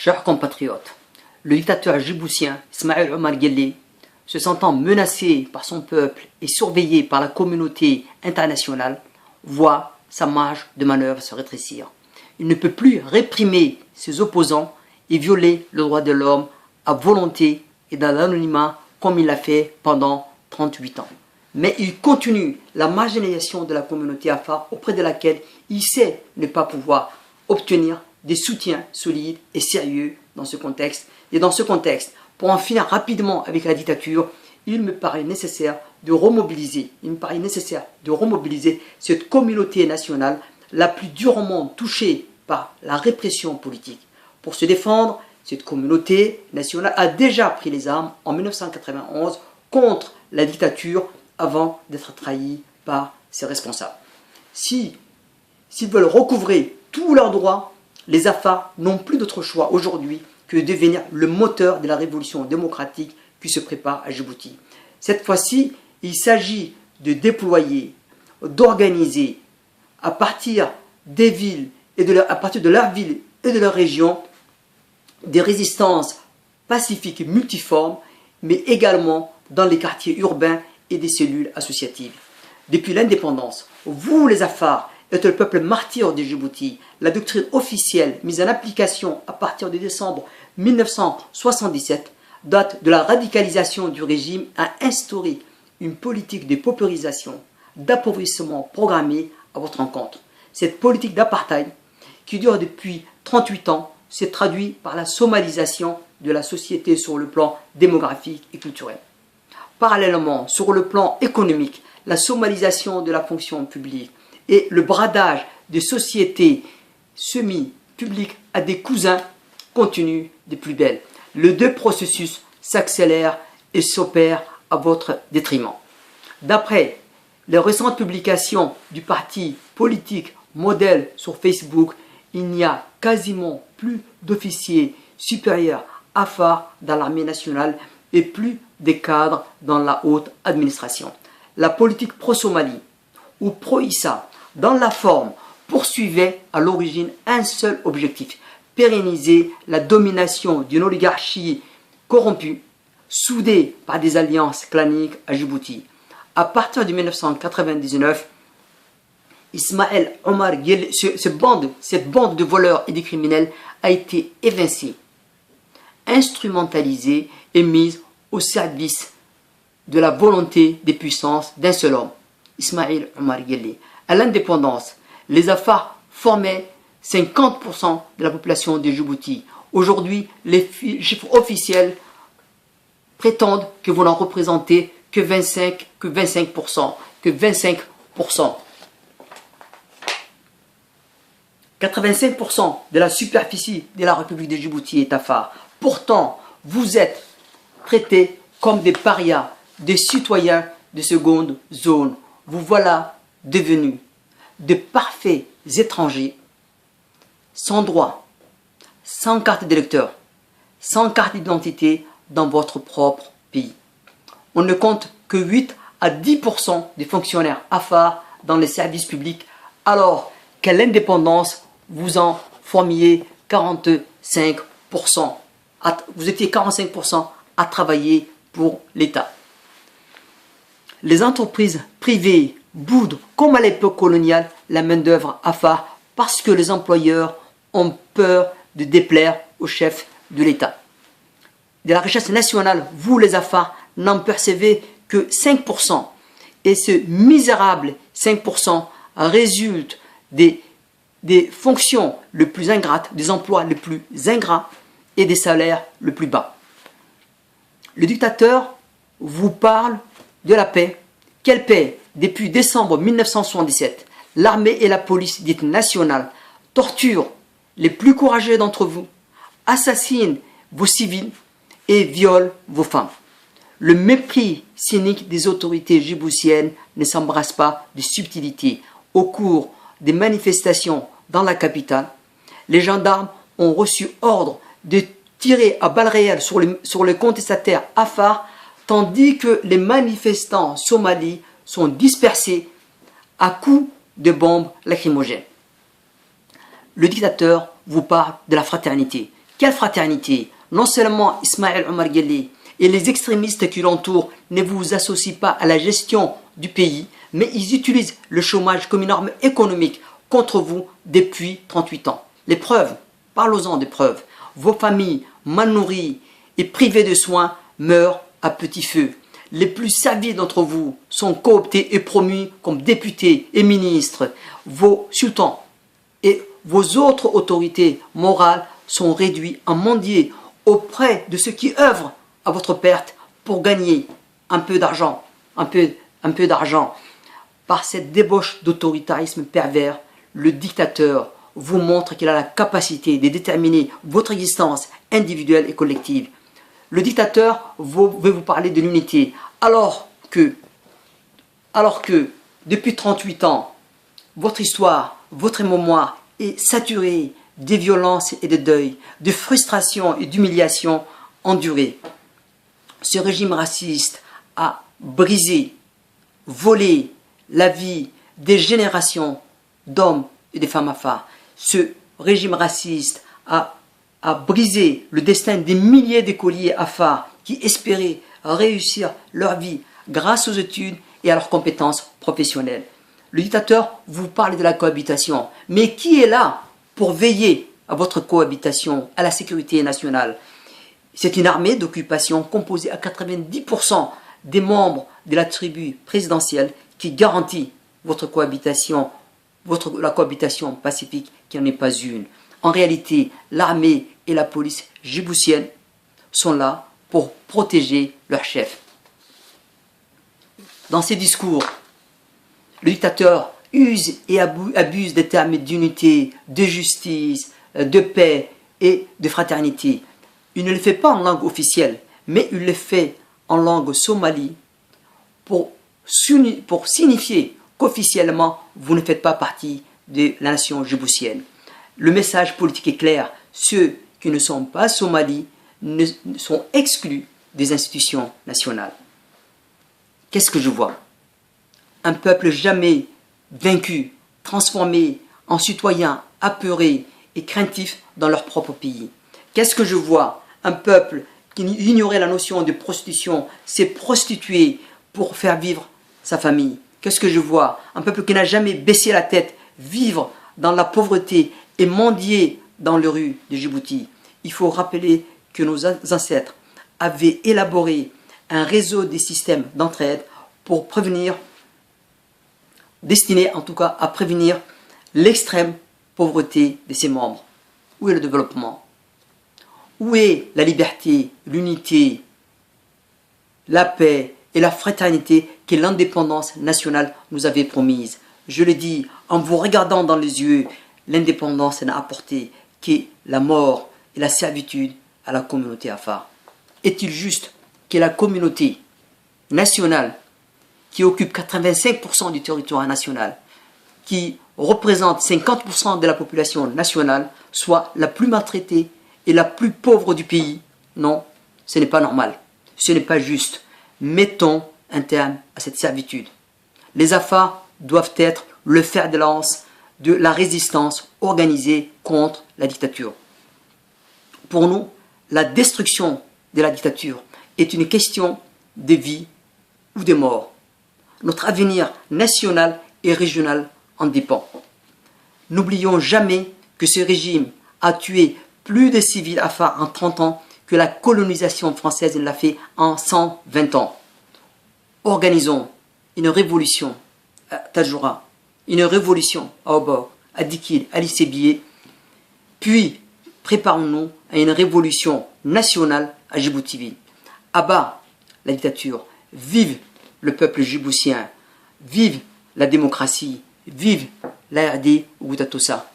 Chers compatriotes, le dictateur djiboutien Ismaël Omar Guelleh, se sentant menacé par son peuple et surveillé par la communauté internationale, voit sa marge de manœuvre se rétrécir. Il ne peut plus réprimer ses opposants et violer le droit de l'homme à volonté et dans l'anonymat comme il l'a fait pendant 38 ans. Mais il continue la marginalisation de la communauté afar auprès de laquelle il sait ne pas pouvoir obtenir des soutiens solides et sérieux dans ce contexte. Et dans ce contexte, pour en finir rapidement avec la dictature, il me paraît nécessaire de remobiliser cette communauté nationale la plus durement touchée par la répression politique. Pour se défendre, cette communauté nationale a déjà pris les armes en 1991 contre la dictature avant d'être trahie par ses responsables. S'ils veulent recouvrer tous leurs droits, les Afars n'ont plus d'autre choix aujourd'hui que de devenir le moteur de la révolution démocratique qui se prépare à Djibouti. Cette fois-ci, il s'agit de déployer, d'organiser à partir des villes à partir de leurs villes et de leurs régions des résistances pacifiques et multiformes, mais également dans les quartiers urbains et des cellules associatives. Depuis l'indépendance, vous les Afars êtes le peuple martyr de Djibouti. La doctrine officielle mise en application à partir de décembre 1977 date de la radicalisation du régime a instauré une politique de paupérisation, d'appauvrissement programmée à votre encontre. Cette politique d'apartheid, qui dure depuis 38 ans, s'est traduite par la somalisation de la société sur le plan démographique et culturel. Parallèlement, sur le plan économique, la somalisation de la fonction publique et le bradage des sociétés semi-publiques à des cousins continuent des plus belles. Les deux processus s'accélèrent et s'opèrent à votre détriment. D'après les récentes publications du parti politique Modèle sur Facebook, il n'y a quasiment plus d'officiers supérieurs afars dans l'armée nationale et plus des cadres dans la haute administration. La politique pro-Somalie ou pro-Issa, dans la forme, poursuivait à l'origine un seul objectif: pérenniser la domination d'une oligarchie corrompue, soudée par des alliances claniques à Djibouti. À partir de 1999, Ismaël Omar Guelleh, cette bande de voleurs et de criminels a été évincée, instrumentalisée et mise au service de la volonté des puissances d'un seul homme, Ismaël Omar Guelleh. À l'indépendance, les Afars formaient 50% de la population de Djibouti. Aujourd'hui, les chiffres officiels prétendent que vous n'en représentez que 25%. 85% de la superficie de la République de Djibouti est afar. Pourtant, vous êtes traités comme des parias, des citoyens de seconde zone. Vous voilà devenus de parfaits étrangers, sans droit, sans carte d'électeur, sans carte d'identité dans votre propre pays. On ne compte que 8 à 10% des fonctionnaires afars dans les services publics, alors qu'à l'indépendance, vous en formiez 45%. Vous étiez 45% à travailler pour l'État. Les entreprises privées boudent, comme à l'époque coloniale, la main-d'œuvre afar parce que les employeurs ont peur de déplaire au chef de l'État. De la richesse nationale, vous les afars n'en percevez que 5%. Et ce misérable 5% résulte des fonctions les plus ingrates, des emplois les plus ingrats et des salaires les plus bas. Le dictateur vous parle de la paix. Quelle paix? Depuis décembre 1977, l'armée et la police dite nationale torturent les plus courageux d'entre vous, assassinent vos civils et violent vos femmes. Le mépris cynique des autorités djiboutiennes ne s'embrasse pas de subtilité. Au cours des manifestations dans la capitale, les gendarmes ont reçu ordre de tirer à balles réelles sur les contestataires afars, tandis que les manifestants somalis sont dispersés à coups de bombes lacrymogènes. Le dictateur vous parle de la fraternité. Quelle fraternité! Non seulement Ismaël Omar Guelleh et les extrémistes qui l'entourent ne vous associent pas à la gestion du pays, mais ils utilisent le chômage comme une arme économique contre vous depuis 38 ans. Les preuves, parlons-en des preuves. Vos familles mal nourries et privées de soins meurent à petit feu. Les plus savis d'entre vous sont cooptés et promus comme députés et ministres. Vos sultans et vos autres autorités morales sont réduits à mendier auprès de ceux qui œuvrent à votre perte pour gagner un peu d'argent, un peu d'argent. Par cette débauche d'autoritarisme pervers, le dictateur vous montre qu'il a la capacité de déterminer votre existence individuelle et collective. Le dictateur veut vous parler de l'unité, alors que depuis 38 ans, votre histoire, votre mémoire est saturée de violences et de deuil, de frustration et d'humiliation endurées. Ce régime raciste a brisé, volé la vie des générations d'hommes et de femmes afars. Ce régime raciste a brisé le destin des milliers d'écoliers afars qui espéraient réussir leur vie grâce aux études et à leurs compétences professionnelles. Le dictateur vous parle de la cohabitation, mais qui est là pour veiller à votre cohabitation, à la sécurité nationale? C'est une armée d'occupation composée à 90% des membres de la tribu présidentielle qui garantit votre cohabitation, la cohabitation pacifique qui n'en est pas une. En réalité, l'armée et la police djiboutienne sont là pour protéger leur chef. Dans ses discours, le dictateur use et abuse des termes d'unité, de justice, de paix et de fraternité. Il ne le fait pas en langue officielle, mais il le fait en langue somalie pour signifier qu'officiellement, vous ne faites pas partie de la nation djiboutienne. Le message politique est clair. Ceux qui ne sont pas somalis sont exclus des institutions nationales. Qu'est-ce que je vois? Un peuple jamais vaincu, transformé en citoyen apeuré et craintif dans leur propre pays. Qu'est-ce que je vois? Un peuple qui ignorait la notion de prostitution s'est prostitué pour faire vivre sa famille. Qu'est-ce que je vois? Un peuple qui n'a jamais baissé la tête, vivre dans la pauvreté et mendier dans les rues de Djibouti. Il faut rappeler que nos ancêtres avaient élaboré un réseau des systèmes d'entraide pour prévenir, destiné en tout cas à prévenir l'extrême pauvreté de ses membres. Où est le développement? Où est la liberté, l'unité, la paix et la fraternité que l'indépendance nationale nous avait promise? Je le dis, en vous regardant dans les yeux, l'indépendance n'a apporté que la mort et la servitude à la communauté afar. Est-il juste que la communauté nationale, qui occupe 85% du territoire national, qui représente 50% de la population nationale, soit la plus maltraitée et la plus pauvre du pays? Non, ce n'est pas normal. Ce n'est pas juste. Mettons un terme à cette servitude. Les Afars doivent être le fer de lance de la résistance organisée contre la dictature. Pour nous, la destruction de la dictature est une question de vie ou de mort. Notre avenir national et régional en dépend. N'oublions jamais que ce régime a tué plus de civils afars en 30 ans que la colonisation française l'a fait en 120 ans. Organisons une révolution à Tajoura, une révolution à Obor, à Dikil, à Lissébié, puis préparons-nous à une révolution nationale à Djibouti. À bas la dictature, vive le peuple djiboutien, vive la démocratie, vive l'ARD Ouguta Tossa.